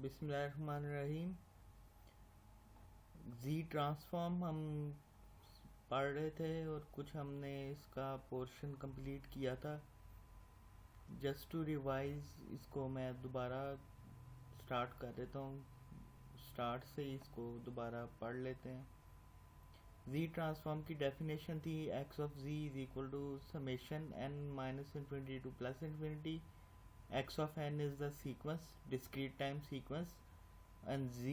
बिस्मिल्लाहिर्रहमानिर्रहीम। जी ट्रांसफॉर्म हम पढ़ रहे थे और कुछ हमने इसका पोर्शन कंप्लीट किया था। जस्ट टू रिवाइज इसको मैं दोबारा स्टार्ट कर देता हूँ। स्टार्ट से इसको दोबारा पढ़ लेते हैं। जी ट्रांसफॉर्म की डेफिनेशन थी x of Z is equal to summation n minus infinity to plus infinity. X of n is the sequence, discrete time sequence, and z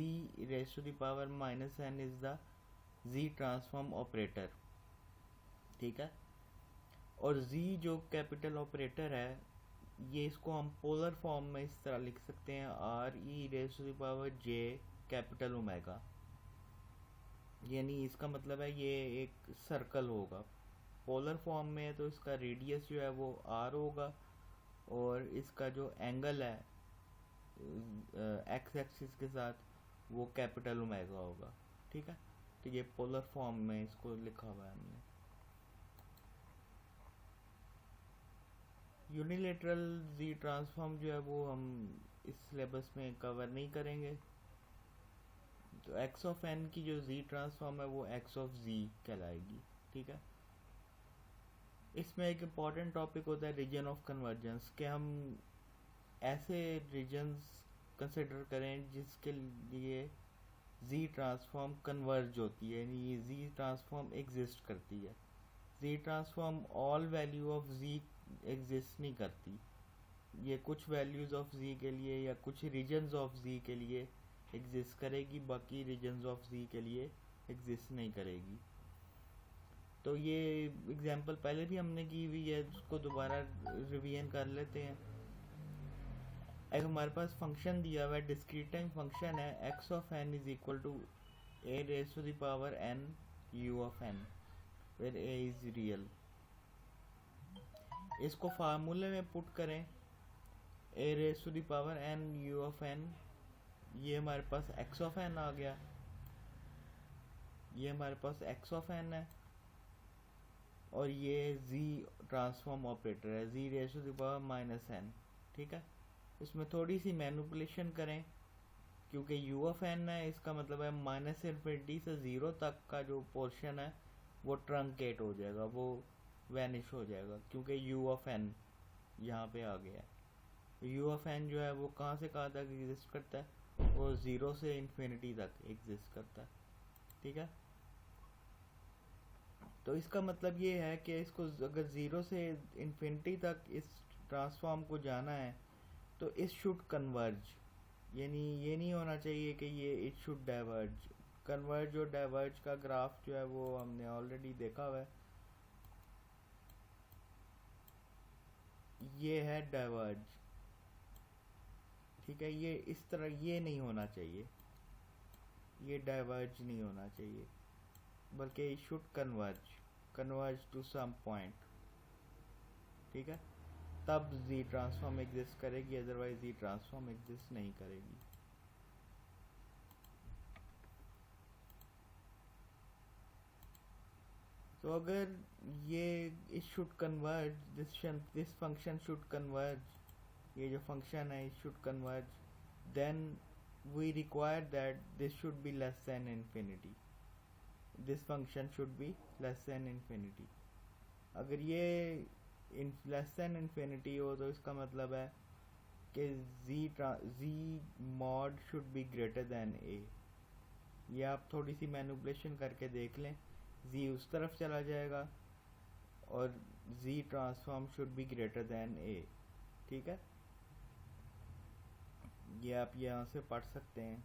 raised to the power minus n is the z transform operator. ठीक है, और z जो capital operator है, ये इसको हम polar form में इस तरह लिख सकते हैं, r e raise to the power j capital omega. यानी इसका मतलब है ये एक सर्कल होगा। पोलर फॉर्म में है तो इसका रेडियस जो है वो आर होगा और इसका जो एंगल है एक्स एक्सिस के साथ वो कैपिटल ओमेगा होगा। ठीक है, तो ये पोलर फॉर्म में इसको लिखा हुआ है हमने। यूनिलेटरल जी ट्रांसफॉर्म जो है वो हम इस सिलेबस में कवर नहीं करेंगे। तो एक्स ऑफ एन की जो जी ट्रांसफॉर्म है वो एक्स ऑफ जी कहलाएगी। ठीक है, इसमें एक इम्पॉर्टेंट टॉपिक होता है रीजन ऑफ कन्वर्जेंस, के हम ऐसे रीजन्स कंसिडर करें जिसके लिए जी ट्रांसफॉर्म कन्वर्ज होती है, यानी ये जी ट्रांसफॉर्म एग्जिस्ट करती है। Z transform all value of Z exist नहीं करती, ये कुछ वैल्यूज ऑफ जी के लिए या कुछ रीजन्स ऑफ जी के लिए एग्जिस्ट करेगी, बाकी रीजन्स ऑफ जी के लिए एग्जिस्ट नहीं करेगी। तो ये एग्जांपल पहले भी हमने की हुई है, उसको दोबारा रिवीजन कर लेते हैं। एक हमारे पास फंक्शन दिया हुआ है, डिस्क्रीट टाइम फंक्शन है, x of n is equal to a raise to the power n u of n, where a is real. इसको फार्मूले में पुट करें, a raise to the power n u of n, ये हमारे पास x of n आ गया, ये हमारे पास एक्स ऑफ एन है, और ये जी ट्रांसफॉर्म ऑपरेटर है, Z raise to the power minus n. ठीक है, इसमें थोड़ी सी मैनिपुलेशन करें, क्योंकि यू ऑफ एन है, इसका मतलब है माइनस इन्फिनिटी से ज़ीरो तक का जो पोर्शन है वो ट्रंकेट हो जाएगा, वो वैनिश हो जाएगा, क्योंकि यू ऑफ एन यहाँ पे आ गया है। यू ऑफ एन जो है वो कहाँ से कहाँ तक एग्जिस्ट करता है, वो ज़ीरो से इन्फिनिटी तक एग्जिस्ट करता है। ठीक है, तो इसका मतलब ये है कि इसको अगर ज़ीरो से इन्फिनिटी तक इस ट्रांसफॉर्म को जाना है तो इट शुड कन्वर्ज, यानी ये नहीं होना चाहिए कि ये इट शुड डाइवर्ज। कन्वर्ज और डाइवर्ज का ग्राफ जो है वो हमने ऑलरेडी देखा हुआ है, ये है डाइवर्ज। ठीक है, ये इस तरह ये नहीं होना चाहिए, ये डाइवर्ज नहीं होना चाहिए, बल्कि it should converge to some point. ठीक है, तब जी ट्रांसफॉर्म एग्जिस्ट करेगी, अदरवाइज जी ट्रांसफॉर्म एग्जिस्ट नहीं करेगी। तो अगर ये it should converge, this function should converge, ये जो फंक्शन है it should converge, then we require that this should be less than infinity, this function should be less than infinity. अगर ये लेस देन इन्फिनिटी हो तो इसका मतलब है कि G mod should be greater than A. ये आप थोड़ी सी मैनिपुलेशन करके देख लें, जी उस तरफ चला जाएगा और G transform should be greater than A. ठीक है, ये आप यहाँ से पढ़ सकते हैं,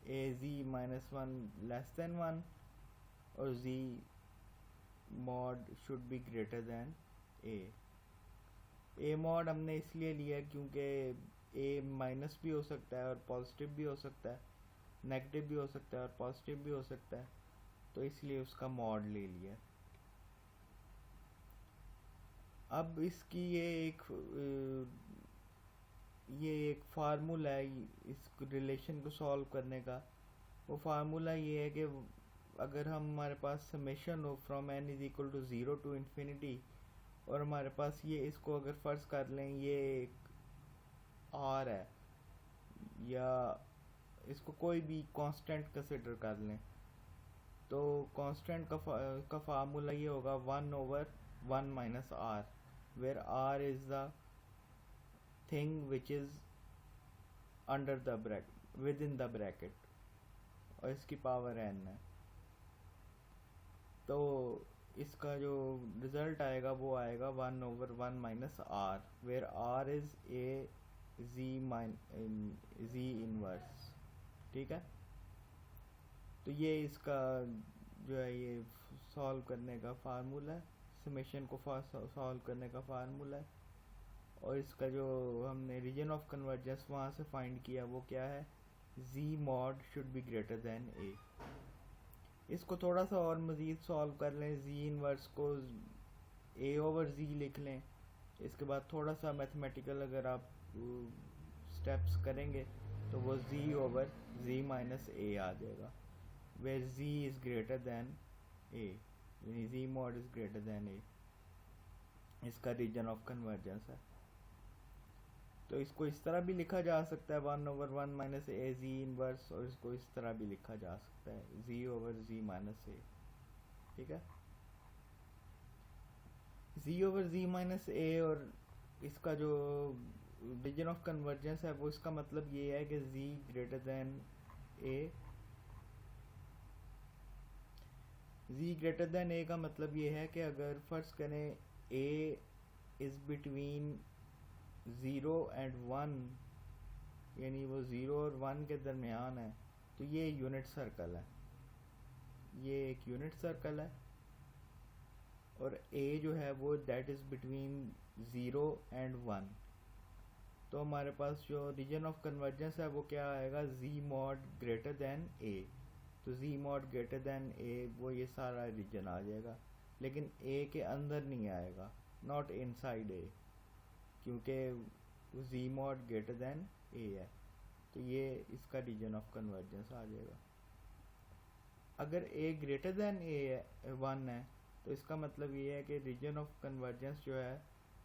A G minus one less than one और G mod should be greater than A mod हमने इसलिए लिया क्योंकि ए माइनस भी हो सकता है और पॉजिटिव भी हो सकता है, नेगेटिव भी हो सकता है और पॉजिटिव भी हो सकता है, तो इसलिए उसका मॉड ले लिया। अब इसकी ये एक फार्मूला है इस रिलेशन को सॉल्व करने का। वो फार्मूला ये है कि अगर हमारे पास समेशन हो from n is equal to zero to infinity, और हमारे पास ये इसको अगर फर्ज कर लें ये एक आर है, या इसको कोई भी कांस्टेंट कंसिडर कर लें, तो कांस्टेंट का फार्मूला ये होगा 1/1 minus r, where r is the thing which is under the bracket, within the bracket, और इसकी पावर n है। तो इसका जो रिजल्ट आएगा वो आएगा 1/1 minus r, where r is a Z inverse. ठीक है, तो ये इसका जो है ये सॉल्व करने का फार्मूला है, समेशन को सॉल्व करने का फार्मूला है। और इसका जो हमने रीजन ऑफ कन्वर्जेंस वहाँ से फाइंड किया वो क्या है, G mod should be greater than A. इसको थोड़ा सा और मज़ीद सॉल्व कर लें, जी इनवर्स को ए ओवर जी लिख लें। इसके बाद थोड़ा सा मैथमेटिकल अगर आप स्टेप्स करेंगे तो वो जी ओवर जी माइनस ए आ जाएगा, where G is greater than A, यानी G mod is greater than A. इसका रीजन ऑफ कन्वर्जेंस है। तो इसको इस तरह भी लिखा जा सकता है 1/1 माइनस ए जी इनवर्स, और इसको इस तरह भी लिखा जा सकता है जी ओवर जी माइनस ए। ठीक है, जी ओवर जी माइनस ए, और इसका जो रीजन ऑफ कन्वर्जेंस है वो इसका मतलब ये है कि जी ग्रेटर देन ए। जी ग्रेटर देन ए का मतलब ये है कि अगर फर्ज करें ए इज़ बिटवीन 0 एंड 1, यानी वो 0 और 1 के दरमियान है, तो ये यूनिट सर्कल है, ये एक यूनिट सर्कल है। और ए जो है वो दैट इज़ बिटवीन 0 एंड 1, तो हमारे पास जो रीजन ऑफ कन्वर्जेंस है वो क्या आएगा, जी मॉड ग्रेटर देन ए। तो जी मॉड ग्रेटर देन ए, वो ये सारा रीजन आ जाएगा, लेकिन ए के अंदर नहीं आएगा, नॉट इनसाइड ए, क्योंकि जी मॉड ग्रेटर देन ए है। तो ये इसका रीजन ऑफ कन्वर्जेंस आ जाएगा। अगर ए ग्रेटर देन ए 1 है, तो इसका मतलब ये है कि रीजन ऑफ कन्वर्जेंस जो है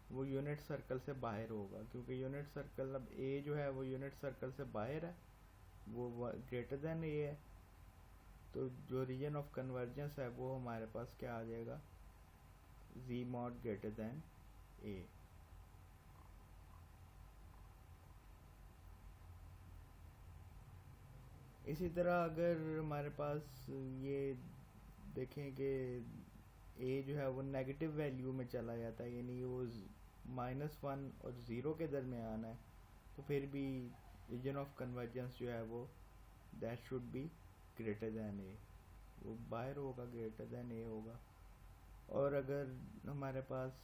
वो यूनिट सर्कल से बाहर होगा, क्योंकि यूनिट सर्कल, अब ए जो है वो यूनिट सर्कल से बाहर है, वो ग्रेटर देन ए है। तो जो रीजन ऑफ कन्वर्जेंस है वो हमारे पास क्या आ जाएगा, जी मॉड ग्रेटर देन ए। इसी तरह अगर हमारे पास ये देखें कि ए जो है वो नेगेटिव वैल्यू में चला जाता है, यानी वो -1 और 0 के दरमियान है, तो फिर भी रीजन ऑफ कन्वर्जेंस जो है वो that should be greater than A, वो बाहर होगा, ग्रेटर दैन ए होगा। और अगर हमारे पास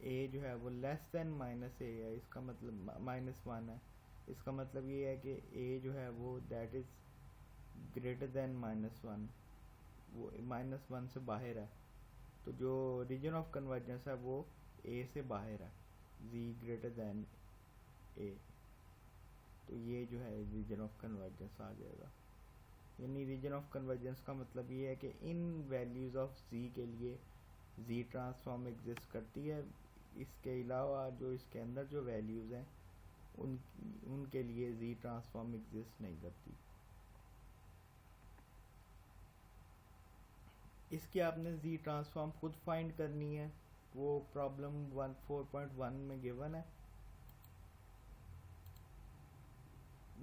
ए जो है वो लेस दैन माइनस ए है, इसका मतलब -1 है, इसका मतलब ये है कि ए जो है वो दैट इज़ ग्रेटर दैन -1, वो -1 से बाहर है। तो जो रीजन ऑफ कन्वर्जेंस है वो ए से बाहर है, जी ग्रेटर दैन ए। तो ये जो है रीजन ऑफ कन्वर्जेंस आ जाएगा। यानी रीजन ऑफ कन्वर्जेंस का मतलब ये है कि इन वैल्यूज़ ऑफ जी के लिए जी ट्रांसफॉर्म एग्जिस्ट करती है, इसके अलावा जो इसके अंदर जो वैल्यूज़ हैं उनके लिए जी ट्रांसफॉर्म एग्जिस्ट नहीं करती। इसकी आपने जी ट्रांसफॉर्म खुद फाइंड करनी है, वो प्रॉब्लम 4.1 में गिवन है।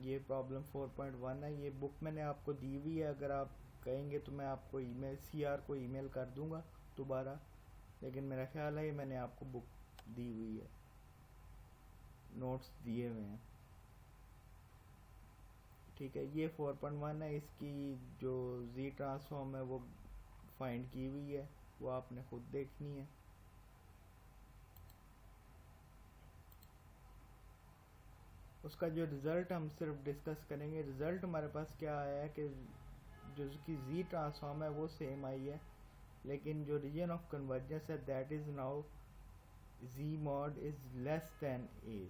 ये प्रॉब्लम 4.1 है, ये बुक मैंने आपको दी हुई है, अगर आप कहेंगे तो मैं आपको ईमेल CR को ईमेल कर दूंगा दोबारा, लेकिन मेरा ख्याल है ये मैंने आपको बुक दी हुई है, नोट्स दिए हुए हैं। ठीक है, ये 4.1 है, इसकी जो जी ट्रांसफॉर्म है वो फाइंड की हुई है, वो आपने खुद देखनी है। उसका जो रिज़ल्ट हम सिर्फ डिस्कस करेंगे। रिज़ल्ट हमारे पास क्या आया है कि जो उसकी जी ट्रांसफॉर्म है वो सेम आई है, लेकिन जो रीजन ऑफ कन्वर्जेंस है that is now G mod is less than A.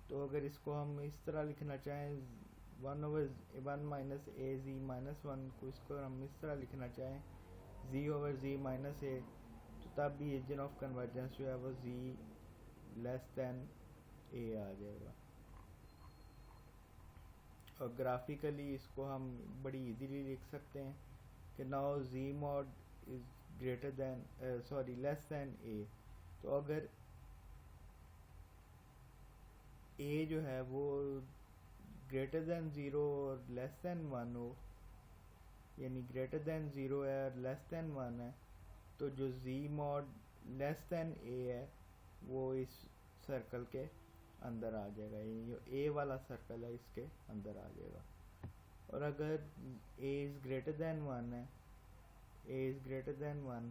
तो अगर इसको हम इस तरह लिखना चाहें 1/1 माइनस ए जी -1 को, इसको हम इस तरह लिखना चाहें जी ओवर जी माइनस ए, तो तब भी रीजन ऑफ कन्वर्जेंस जो है वो जी लेस दैन ए आ जाएगा। और ग्राफिकली इसको हम बड़ी इजीली लिख सकते हैं कि now z mod is greater than less than a। तो अगर a जो है वो ग्रेटर दैन 0 और लेस दैन 1 हो, यानी ग्रेटर दैन 0 है और लेस दैन 1 है, तो जो z mod less than a है वो इस सर्कल के अंदर आ जाएगा, यानी जो a वाला सर्कल है इसके अंदर आ जाएगा। और अगर a इज़ ग्रेटर दैन 1 है, a इज़ ग्रेटर दैन 1,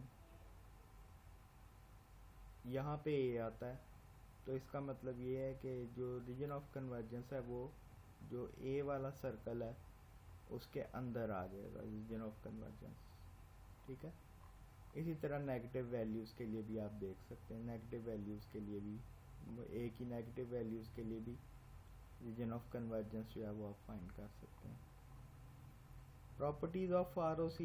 यहाँ पे a आता है, तो इसका मतलब ये है कि जो रीजन ऑफ कन्वर्जेंस है वो जो a वाला सर्कल है उसके अंदर आ जाएगा, रीजन ऑफ कन्वर्जेंस। ठीक है, इसी तरह नेगेटिव वैल्यूज़ के लिए भी आप देख सकते हैं, नेगेटिव वैल्यूज़ के लिए भी, a की नेगेटिव वैल्यूज़ के लिए भी रीजन ऑफ कन्वर्जेंस जो है वो आप फाइंड कर सकते हैं। Properties of ROC,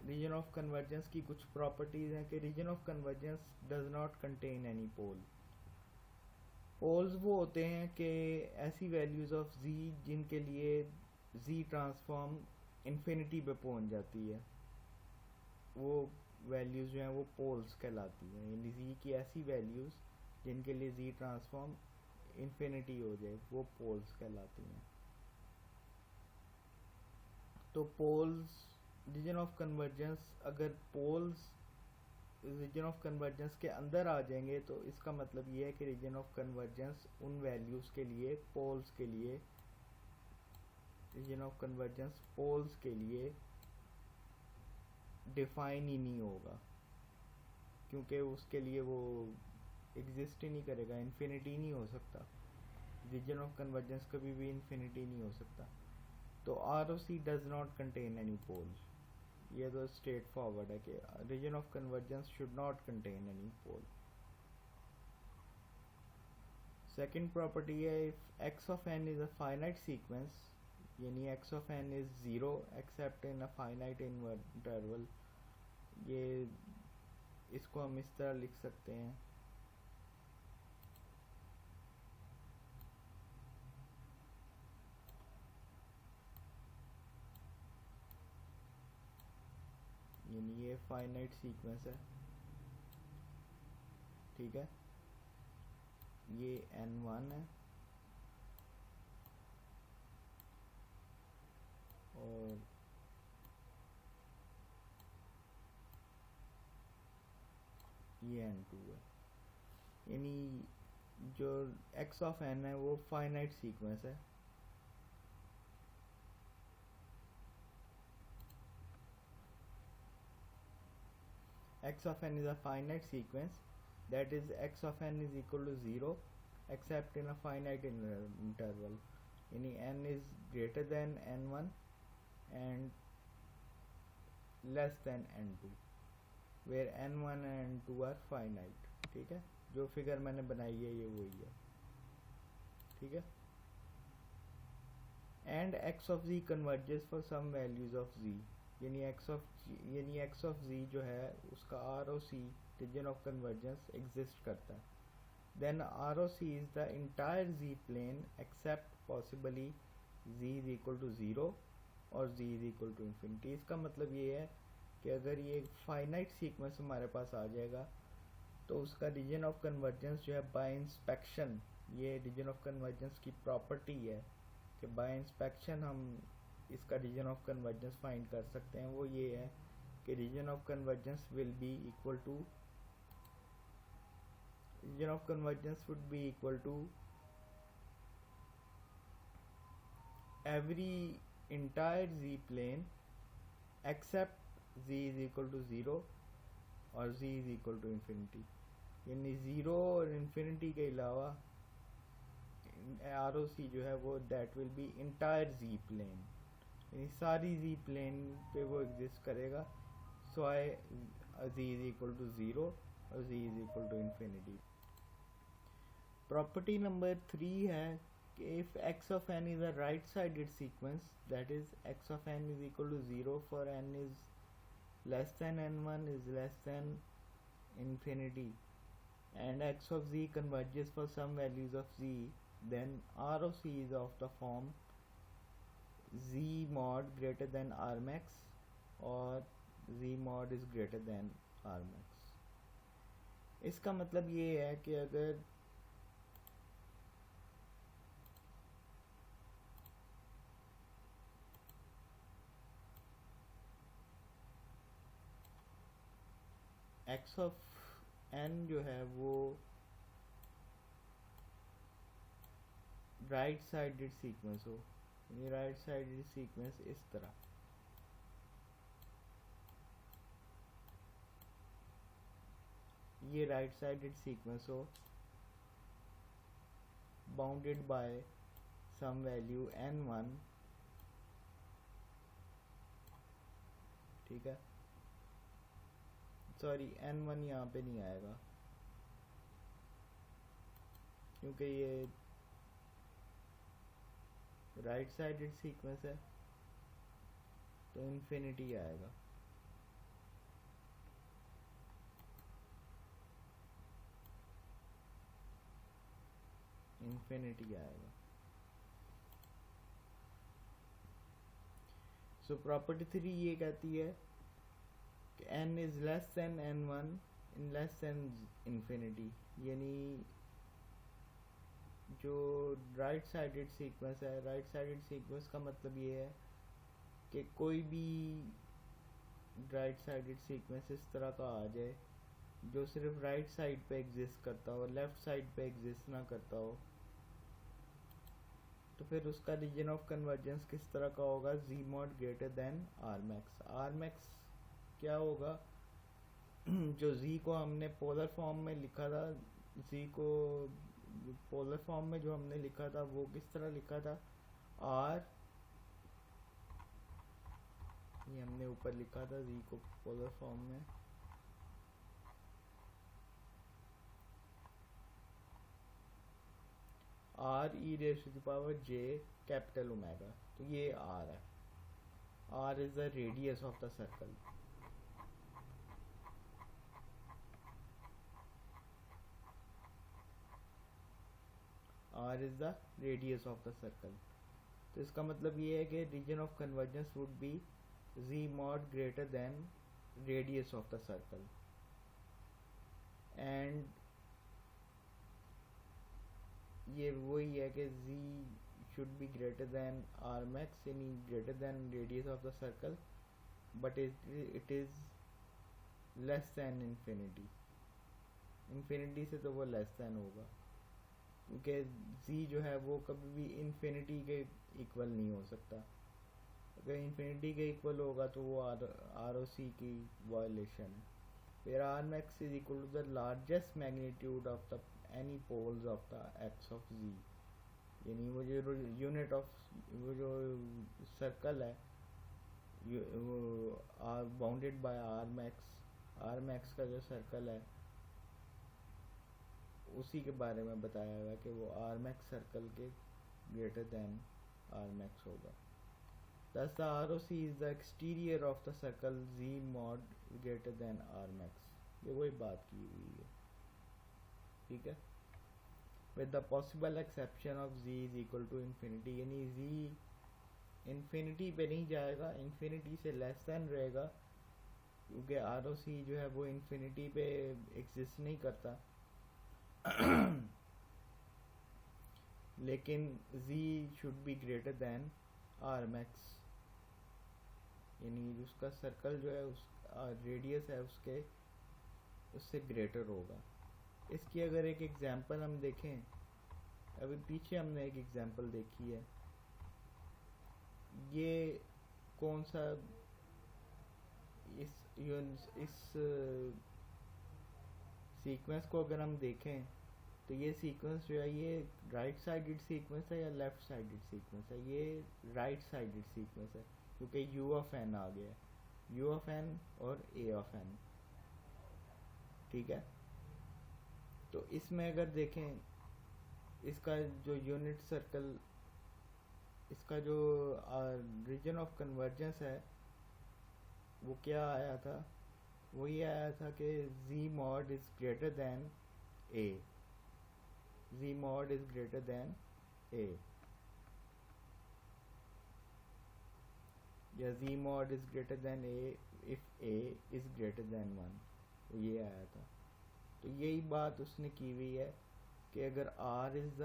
region of convergence की कुछ प्रॉपर्टीज़ हैं कि region of convergence does not contain any pole. Poles वो होते हैं कि ऐसी वैल्यूज़ ऑफ z जिनके लिए z ट्रांसफॉर्म इन्फिनिटी पे पहुंच जाती है, वो वैल्यूज़ जो हैं वो पोल्स कहलाती हैं, यानी z की ऐसी वैल्यूज़ जिनके लिए z ट्रांसफॉर्म इन्फिनिटी हो जाए वो पोल्स कहलाती हैं। तो पोल्स रीजन ऑफ कन्वर्जेंस, अगर पोल्स रीजन ऑफ कन्वर्जेंस के अंदर आ जाएंगे तो इसका मतलब ये है कि रीजन ऑफ कन्वर्जेंस उन वैल्यूज़ के लिए, पोल्स के लिए, रीजन ऑफ कन्वर्जेंस पोल्स के लिए डिफाइन ही नहीं होगा, क्योंकि उसके लिए वो एग्जिस्ट ही नहीं करेगा, इन्फिनिटी नहीं हो सकता। रीजन ऑफ कन्वर्जेंस कभी भी इन्फिनिटी नहीं हो सकता। तो ROC does not contain any poles, ये तो स्ट्रेट फॉरवर्ड है कि region of convergence should not contain any pole. Second property है, if x of n is a finite sequence, यानी x of n is 0 except in a finite interval. ये इसको हम इस तरह लिख सकते हैं, यानी ये फाइनाइट सीक्वेंस है, ठीक है, ये n1 है और ये n2 है, यानी जो x ऑफ n है वो फाइनाइट सीक्वेंस है। x of n is a finite sequence, that is x of n is equal to 0 except in a finite interval, यानी n is greater than n1 and less than n2 where n1 and n2 are finite। ठीक है, जो figure मैंने बनाई है ये वही है, ठीक है। and x of z converges for some values of z, यानी x of z जो है उसका ROC region of convergence exist करता है। Then ROC is the entire z plane except possibly z is equal to 0 और z is equal to infinity. इसका मतलब ये है कि अगर ये फाइनाइट सीक्वेंस हमारे पास आ जाएगा तो उसका रीजन ऑफ कन्वर्जेंस जो है बाय इंस्पेक्शन, ये रीजन ऑफ कन्वर्जेंस की प्रॉपर्टी है कि बाय इंस्पेक्शन हम इसका रीजन ऑफ कन्वर्जेंस फाइंड कर सकते हैं। वो ये है कि region of convergence will be equal to, region of convergence would be equal to every entire z plane except z is equal to 0 और z is equal to infinity, यानी 0 और इन्फिनिटी के अलावा ROC जो है वो that will be entire z plane, यानी सारी z प्लेन पे वो एग्जिस्ट करेगा। So I z is equal to 0 और z is equal to infinity. Property number 3 है कि if x of n is a right sided sequence, that is x of n is equal to 0 for n is less than n1 is less than infinity and x of z converges for some values of z, then ROC is of the form z mod greater than rmax और z mod is greater than rmax। इसका मतलब ये है कि अगर x of n जो है वो राइट साइडेड सीक्वेंस हो, ये राइट साइडेड सीक्वेंस इस तरह, ये राइट साइडेड सीक्वेंस हो bounded by some value n1, ठीक है। सॉरी n1 यहाँ पे नहीं आएगा क्योंकि ये राइट साइडेड सीक्वेंस है, तो इन्फिनिटी आएगा। इन्फिनिटी आएगा। सो प्रॉपर्टी 3 ये कहती है कि n is less then n1 in less than infinity, यानी जो राइट साइडेड सीक्वेंस है, राइट साइडेड सीक्वेंस का मतलब ये है कि कोई भी राइट साइडेड सीक्वेंस इस तरह का आ जाए जो सिर्फ राइट साइड पे एग्जिस्ट करता हो, लेफ्ट साइड पे एग्जिस्ट ना करता हो, तो फिर उसका रीजन ऑफ कन्वर्जेंस किस तरह का होगा, z mod greater then r max। r max क्या होगा, जो z को हमने पोलर फॉर्म में लिखा था, z को पोलर फॉर्म में जो हमने लिखा था वो किस तरह लिखा था, r, ये हमने ऊपर लिखा था z को पोलर फॉर्म में r e raised to the power j capital omega, तो ये r है। r is the radius of the circle। r is the radius of the circle। तो इसका मतलब ये है कि region of convergence would be z mod greater than radius of the circle and ये वही है कि z should be greater than r max, यानी greater than radius of the circle, but it is less than infinity। infinity से तो वो less than होगा क्योंकि z जो है वो कभी भी infinity के इक्वल नहीं हो सकता। अगर infinity के इक्वल होगा तो वो ROC की वायलेशन है। फिर r max is equal to the largest magnitude of the any poles of the x of z, यानी वो जो यूनिट ऑफ वो जो सर्कल है वो बाउंडेड बाय आर मैक्स का जो सर्कल है उसी के बारे में बताया हुआ है कि वो आर मैक्स सर्कल के ग्रेटर देन आर मैक्स होगा। Thus the ROC is the exterior of the circle z mod greater than r max। ये वही बात की हुई है, ठीक है। With the possible exception of z is equal to infinity, यानी z infinity पे नहीं जाएगा, infinity से less than रहेगा क्योंकि ROC जो है वो infinity पे exist नहीं करता लेकिन z should be greater than r max, यानी उसका सर्कल जो है उस रेडियस है उसके उससे ग्रेटर होगा। इसकी अगर एक एग्जांपल हम देखें, अभी पीछे हमने एक एग्जांपल देखी है, ये कौन सा इस सीक्वेंस को अगर हम देखें तो ये सीक्वेंस जो है ये राइट साइडेड सीक्वेंस है या लेफ्ट साइडेड सीक्वेंस है, ये राइट साइडेड सीक्वेंस है क्योंकि u ऑफ n आ गया, u ऑफ n और a ऑफ n, ठीक है। तो इसमें अगर देखें इसका जो यूनिट सर्कल, इसका जो रीजन ऑफ कन्वर्जेंस है वो क्या आया था, वो ये आया था कि z mod is greater then a, z mod is greater then a। या z mod is greater then a if a is greater than 1, तो ये आया था। तो यही बात उसने की हुई है कि अगर r is the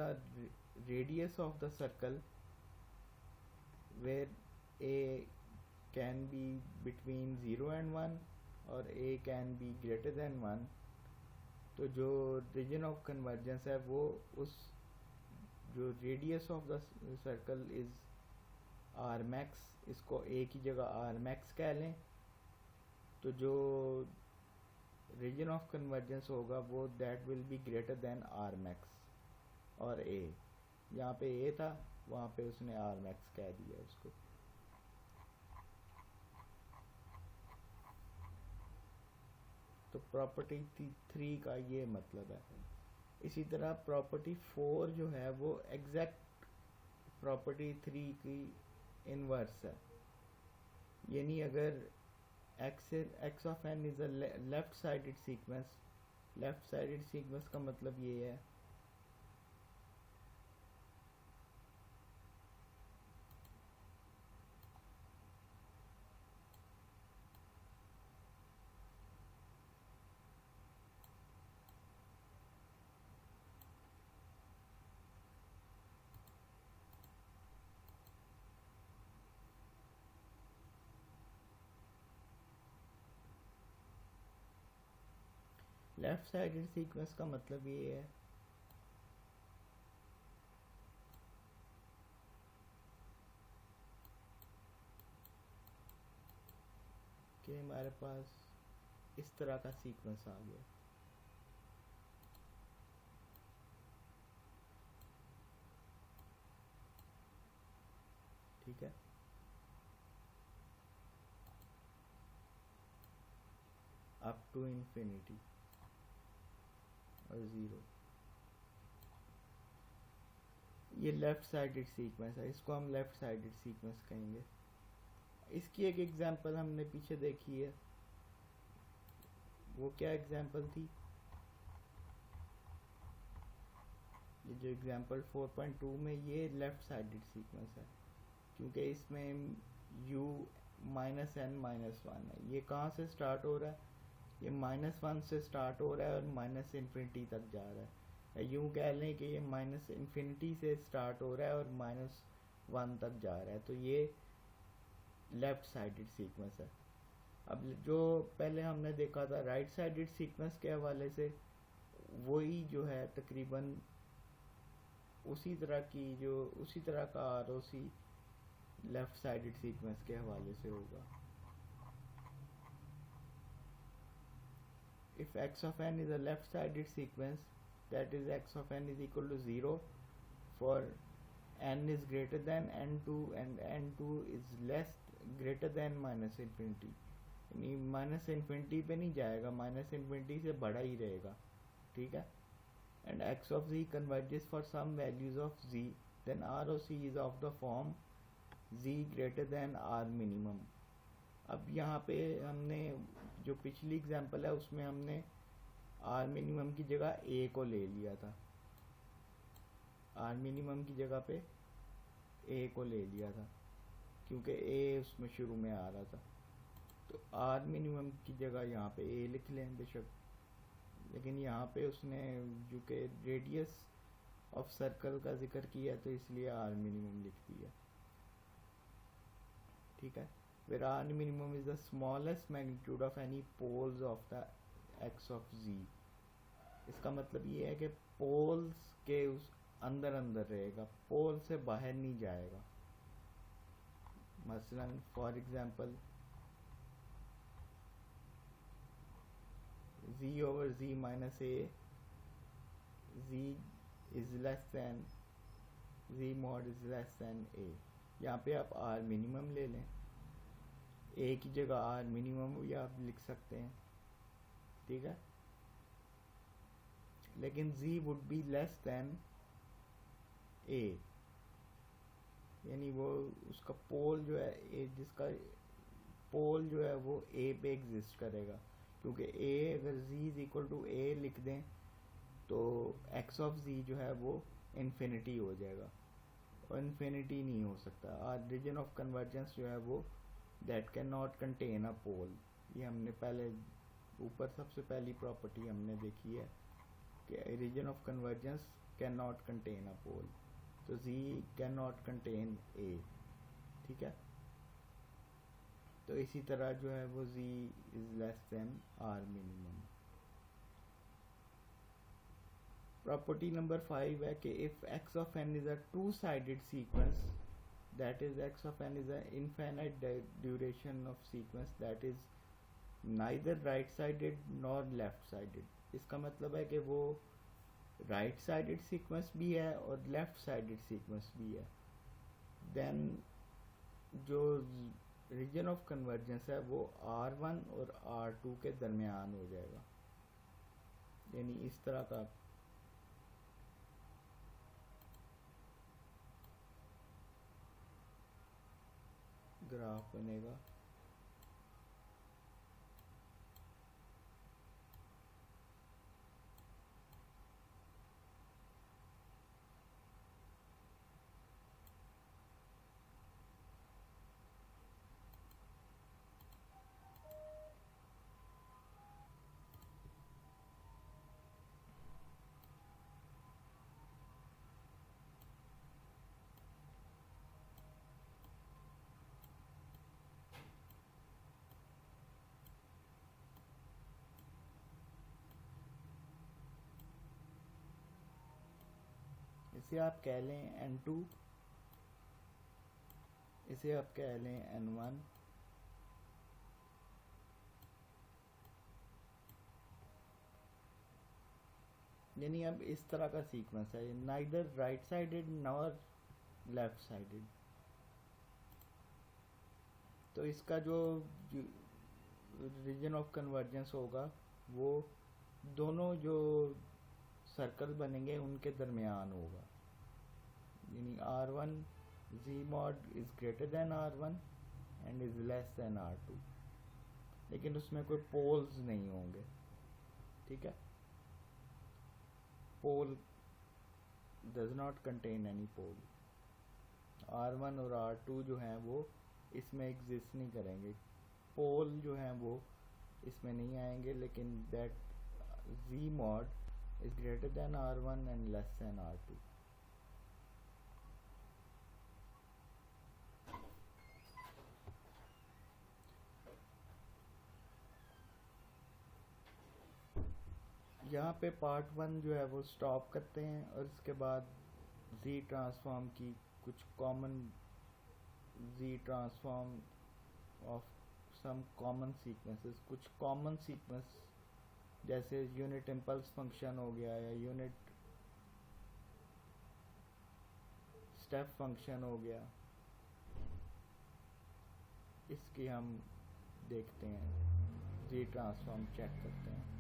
radius of the circle where a can be between 0 and 1 और a can be greater than 1, तो जो रीजन ऑफ कन्वर्जेंस है वो उस जो radius of the circle is R max, इसको a की जगह आर मैक्स कह लें, तो जो रीजन ऑफ कन्वर्जेंस होगा वो that will B greater then R max और a। यहाँ पे a था, वहाँ पे उसने आर मैक्स कह दिया उसको। तो प्रॉपर्टी 3 का ये मतलब है। इसी तरह प्रॉपर्टी 4 जो है वो एग्जैक्ट प्रॉपर्टी 3 की इनवर्स है। यानी अगर x of n is a left sided sequence, left sided sequence का मतलब ये है लेफ्ट साइडेड सीक्वेंस का मतलब ये है कि हमारे पास इस तरह का सीक्वेंस आ गया। ठीक है, अप टू इन्फिनिटी और 0, ये लेफ्ट साइडेड सीक्वेंस है, इसको हम लेफ्ट साइडेड सीक्वेंस कहेंगे। इसकी एक एग्जांपल हमने पीछे देखी है, वो क्या एग्जांपल थी? ये जो एग्जांपल 4.2 में ये लेफ्ट साइडेड सीक्वेंस है, क्योंकि इसमें u -n-1 है। ये कहाँ से स्टार्ट हो रहा है? ये -1 से स्टार्ट हो रहा है और माइनस इन्फिनिटी तक जा रहा है। यूँ कह लें कि ये माइनस इन्फिनिटी से स्टार्ट हो रहा है और -1 तक जा रहा है, तो ये लेफ्ट साइडेड सीक्वेंस है। अब जो पहले हमने देखा था राइट साइडेड सीक्वेंस के हवाले से, वही जो है तकरीबन उसी तरह का ROC लेफ्ट साइडेड सीक्वेंस के हवाले से होगा। If x of n is a left-sided sequence, that is x of n is equal to 0 for n is greater than n2 and n2 is greater than minus infinity, यानी minus infinity पे नहीं जाएगा, minus infinity से बड़ा ही रहेगा। ठीक है, and x of z converges for some values of z, then ROC is of the form z greater than r minimum। अब यहाँ पे हमने जो पिछली एग्जांपल है उसमें हमने आर मिनिमम की जगह ए को ले लिया था, आर मिनिमम की जगह पे ए को ले लिया था क्योंकि ए उसमें शुरू में आ रहा था। तो आर मिनिमम की जगह यहाँ पे ए लिख लें बेशक, लेकिन यहाँ पे उसने जो कि रेडियस ऑफ सर्कल का जिक्र किया तो इसलिए आर मिनिमम लिख दिया। ठीक है, where r minimum is the smallest magnitude of any poles of the x of z। इसका मतलब ये है कि पोल्स के उस अंदर रहेगा, पोल से बाहर नहीं जाएगा। मसलन for example z over z minus a, z is less than z mod is less than a। यहाँ पे आप r मिनिमम ले लें, ए की जगह आर मिनिमम भी आप लिख सकते हैं। ठीक है, लेकिन z would be less than A, यानी वो उसका पोल जो है ए, जिसका पोल जो है वो ए पे एग्जिस्ट करेगा, क्योंकि ए अगर z इज इक्वल टू ए लिख दें तो x ऑफ z जो है वो इन्फिनिटी हो जाएगा, और इन्फिनिटी नहीं हो सकता। और रीजन ऑफ कन्वर्जेंस जो है वो that can not contain a pole. ये हमने पहले ऊपर सबसे पहली प्रॉपर्टी हमने देखी है कि region of convergence can not contain a pole, तो Z can not contain A, ठीक है। तो इसी तरह जो है वो Z is less then R minimum. Property number 5 है कि if x of n is a two-sided sequence, that is x of n is a infinite duration of sequence that is neither right-sided nor left-sided। इसका मतलब है कि वो right-sided sequence भी है और left-sided sequence भी है, then जो रीजन ऑफ कन्वर्जेंस है वो R1 और R2 के दरमियान हो जाएगा। यानी इस तरह का ग्राफ बनेगा। इसे आप कह लें N2, इसे आप कह लें N1, यानी अब इस तरह का सीक्वेंस है, neither right sided nor left sided. तो इसका जो रीजन ऑफ कन्वर्जेंस होगा वो दोनों जो सर्कल बनेंगे उनके दरमियान होगा, यानी R1 Z mod is greater than R1 and is less than R2, लेकिन उसमें कोई पोल्स नहीं होंगे, ठीक है। Pole does not contain any pole. R1 और R2 जो हैं वो इसमें एग्जिस्ट नहीं करेंगे, पोल जो हैं वो इसमें नहीं आएंगे, लेकिन that Z mod is greater than R1 and less than R2। यहाँ पे पार्ट 1 जो है वो स्टॉप करते हैं और इसके बाद Z ट्रांसफॉर्म की कुछ common Z transform of some common sequences, कुछ कॉमन सीक्वेंस जैसे यूनिट इम्पल्स फंक्शन हो गया या यूनिट स्टेप फंक्शन हो गया, इसकी हम देखते हैं, Z ट्रांसफॉर्म चेक करते हैं।